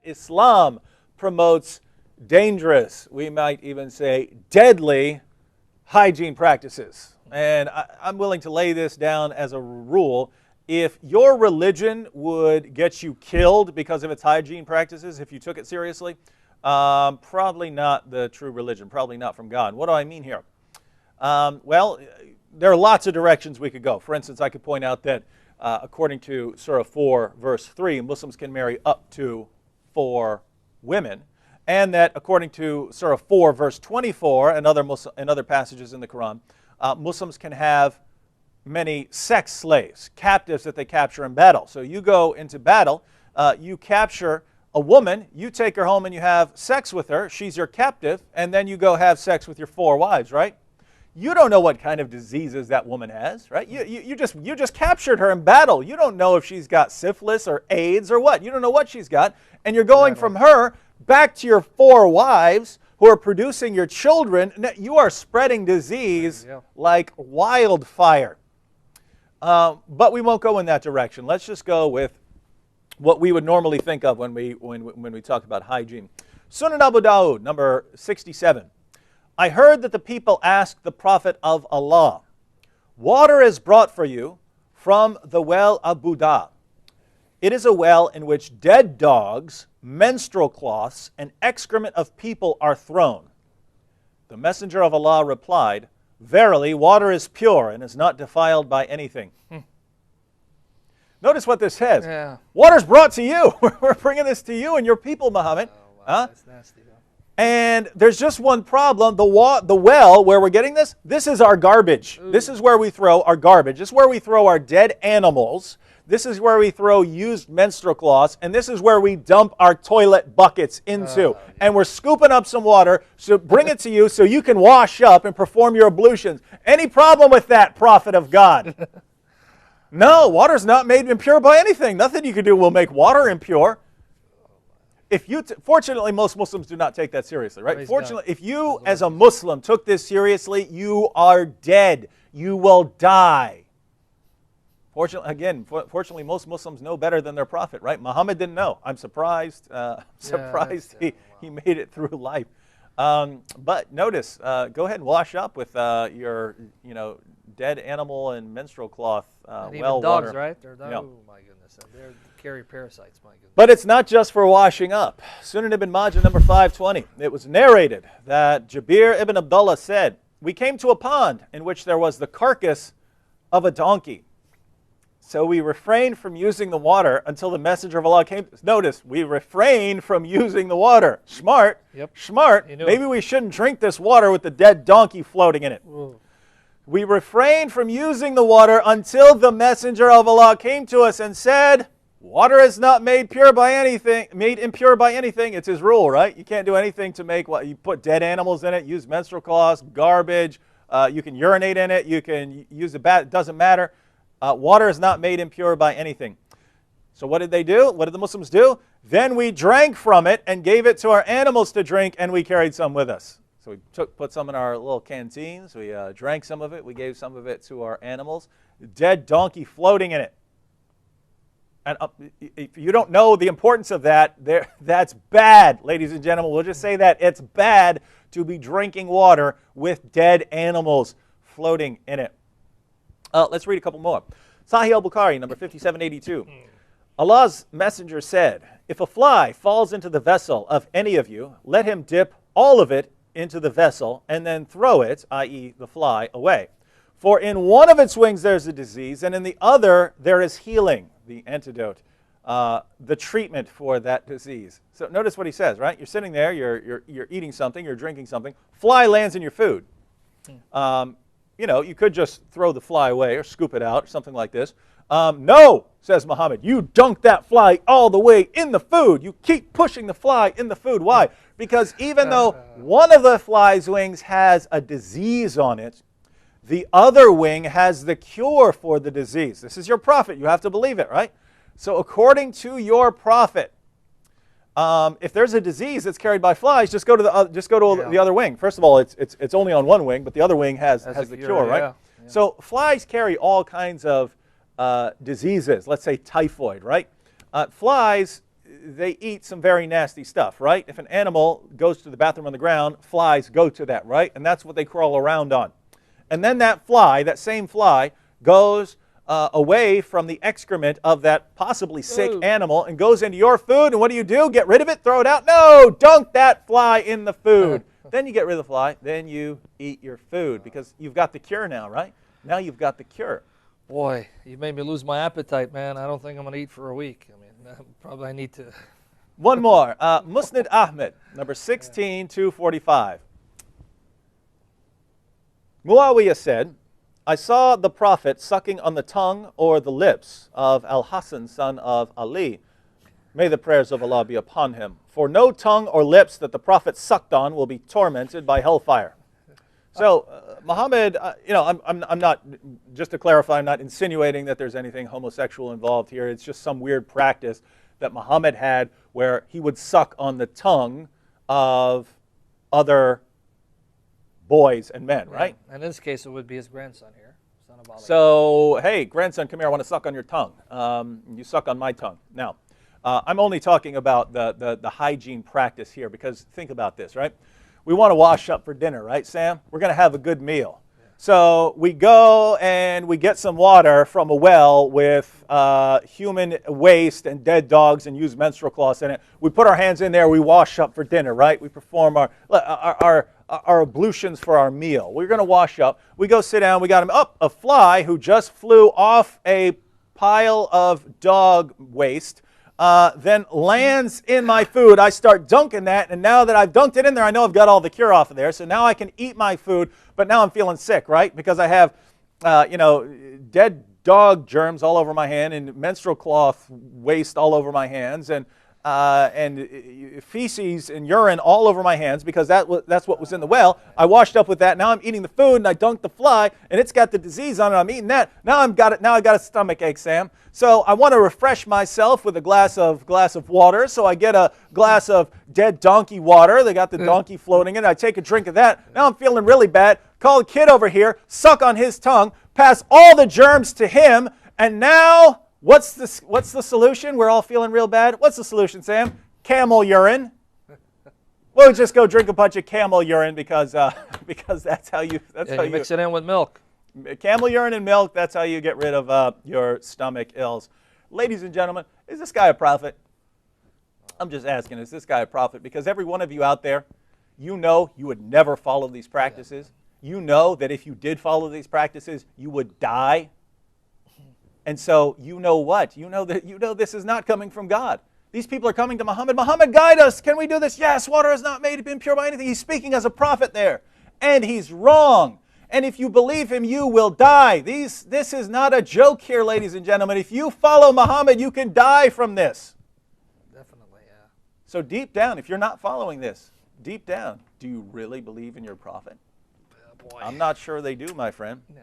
Islam promotes dangerous, we might even say deadly, hygiene practices. And I'm willing to lay this down as a rule. If your religion would get you killed because of its hygiene practices, if you took it seriously, probably not the true religion, probably not from God. What do I mean here? Well, there are lots of directions we could go. For instance, I could point out that according to Surah 4, verse 3, Muslims can marry up to 4 women. And that according to Surah 4, verse 24, and other passages in the Quran, Muslims can have many sex slaves, captives that they capture in battle. So you go into battle, you capture a woman, you take her home and you have sex with her, she's your captive, and then you go have sex with your 4 wives, right? You don't know what kind of diseases that woman has, right? You just captured her in battle. You don't know if she's got syphilis or AIDS or what. You don't know what she's got. And you're going from her back to your 4 wives who are producing your children. You are spreading disease like wildfire. But we won't go in that direction. Let's just go with what we would normally think of when we talk about hygiene. Sunan Abu Dawud, number 67. I heard that the people asked the Prophet of Allah, water is brought for you from the well of Buddha. It is a well in which dead dogs, menstrual cloths, and excrement of people are thrown. The Messenger of Allah replied, verily, water is pure and is not defiled by anything. Notice what this says. Yeah. Water's brought to you. We're bringing this to you and your people, Muhammad. Oh, wow, that's nasty. And there's just one problem. The well where we're getting this is our garbage. Ooh. This is where we throw our garbage. This is where we throw our dead animals. This is where we throw used menstrual cloths. And this is where we dump our toilet buckets into. Yeah. And we're scooping up some water, so bring it to you so you can wash up and perform your ablutions. Any problem with that, Prophet of God? No, water's not made impure by anything. Nothing you can do will make water impure. Fortunately, most Muslims do not take that seriously, right? Praise Fortunately, God. If you as a Muslim took this seriously, you are dead. You will die. Fortunately, most Muslims know better than their prophet, right? Muhammad didn't know. I'm surprised. He made it through life. But notice, go ahead and wash up with your, dead animal and menstrual cloth and well even dogs, water. Right? Oh my goodness, they carry parasites. My goodness. But it's not just for washing up. Sunan ibn Majah, number 520. It was narrated that Jabir ibn Abdullah said, we came to a pond in which there was the carcass of a donkey. So we refrained from using the water until the Messenger of Allah came. Notice, we refrained from using the water. Smart. Yep. Smart. Maybe we shouldn't drink this water with the dead donkey floating in it. Ooh. We refrained from using the water until the Messenger of Allah came to us and said, water is not made impure by anything. It's his rule, right? You can't do anything to make what you put dead animals in it, use menstrual cloths, garbage. You can urinate in it. You can use a bath. It doesn't matter. Water is not made impure by anything. So what did they do? What did the Muslims do? Then we drank from it and gave it to our animals to drink, and we carried some with us. So we put some in our little canteens. We drank some of it. We gave some of it to our animals. Dead donkey floating in it. And if you don't know the importance of that, that's bad, ladies and gentlemen. We'll just say that. It's bad to be drinking water with dead animals floating in it. Let's read a couple more. Sahih al-Bukhari, number 5782. Allah's messenger said, if a fly falls into the vessel of any of you, let him dip all of it into the vessel and then throw it, i.e. the fly, away. For in one of its wings there's a disease, and in the other there is healing, the antidote, the treatment for that disease. So notice what he says, right? You're sitting there, you're eating something, you're drinking something, fly lands in your food. You could just throw the fly away or scoop it out or something like this. No, says Muhammad, you dunk that fly all the way in the food. You keep pushing the fly in the food. Why? Because even though one of the fly's wings has a disease on it, the other wing has the cure for the disease. This is your prophet. You have to believe it, right? So according to your prophet, if there's a disease that's carried by flies, just go to the other wing. First of all, it's only on one wing, but the other wing has the cure, right? Yeah. So flies carry all kinds of diseases. Let's say typhoid, right? Flies, they eat some very nasty stuff, right? If an animal goes to the bathroom on the ground, flies go to that, right? And that's what they crawl around on. And then that fly, that same fly, goes away from the excrement of that possibly sick animal and goes into your food. And what do? Get rid of it? Throw it out? No! Dunk that fly in the food. Then you get rid of the fly. Then you eat your food because you've got the cure now, right? Now you've got the cure. Boy, you made me lose my appetite, man. I don't think I'm going to eat for a week. I mean, probably I need to. One more. Musnad Ahmed, number 16245. Muawiyah said, I saw the Prophet sucking on the tongue or the lips of Al-Hassan, son of Ali. May the prayers of Allah be upon him. For no tongue or lips that the Prophet sucked on will be tormented by hellfire. So, Muhammad, I'm not, just to clarify, I'm not insinuating that there's anything homosexual involved here. It's just some weird practice that Muhammad had where he would suck on the tongue of other boys and men, right? And in this case, it would be his grandson here, son of Ali. So, hey, grandson, come here. I want to suck on your tongue. You suck on my tongue. Now, I'm only talking about the hygiene practice here because think about this, right? We want to wash up for dinner, right, Sam? We're going to have a good meal. Yeah. So we go and we get some water from a well with human waste and dead dogs and use menstrual cloths in it. We put our hands in there. We wash up for dinner, right? We perform our ablutions for our meal. We're going to wash up. We go sit down. We got him up. A fly who just flew off a pile of dog waste then lands in my food. I start dunking that, and now that I've dunked it in there, I know I've got all the cure off of there. So now I can eat my food, but now I'm feeling sick, right? Because I have, dead dog germs all over my hand and menstrual cloth waste all over my hands and feces and urine all over my hands because that's what was in the well. I washed up with that. Now I'm eating the food and I dunked the fly and it's got the disease on it. I'm eating that. Now I've got a stomach ache, Sam. So I want to refresh myself with a glass of water. So I get a glass of dead donkey water. They got the donkey floating in it. I take a drink of that. Now I'm feeling really bad. Call a kid over here, suck on his tongue, pass all the germs to him, and now what's the solution? We're all feeling real bad. What's the solution, Sam? Camel urine. We'll just go drink a bunch of camel urine because that's how you mix it in with milk. Camel urine and milk. That's how you get rid of your stomach ills. Ladies and gentlemen, is this guy a prophet? I'm just asking, is this guy a prophet? Because every one of you out there, you know you would never follow these practices. You know that if you did follow these practices, you would die. And so you know what? You know this is not coming from God. These people are coming to Muhammad. Muhammad, guide us. Can we do this? Yes, water is not made impure by anything. He's speaking as a prophet there. And he's wrong. And if you believe him, you will die. This is not a joke here, ladies and gentlemen. If you follow Muhammad, you can die from this. Definitely, yeah. So deep down, if you're not following this, deep down, do you really believe in your prophet? Boy. I'm not sure they do, my friend. No.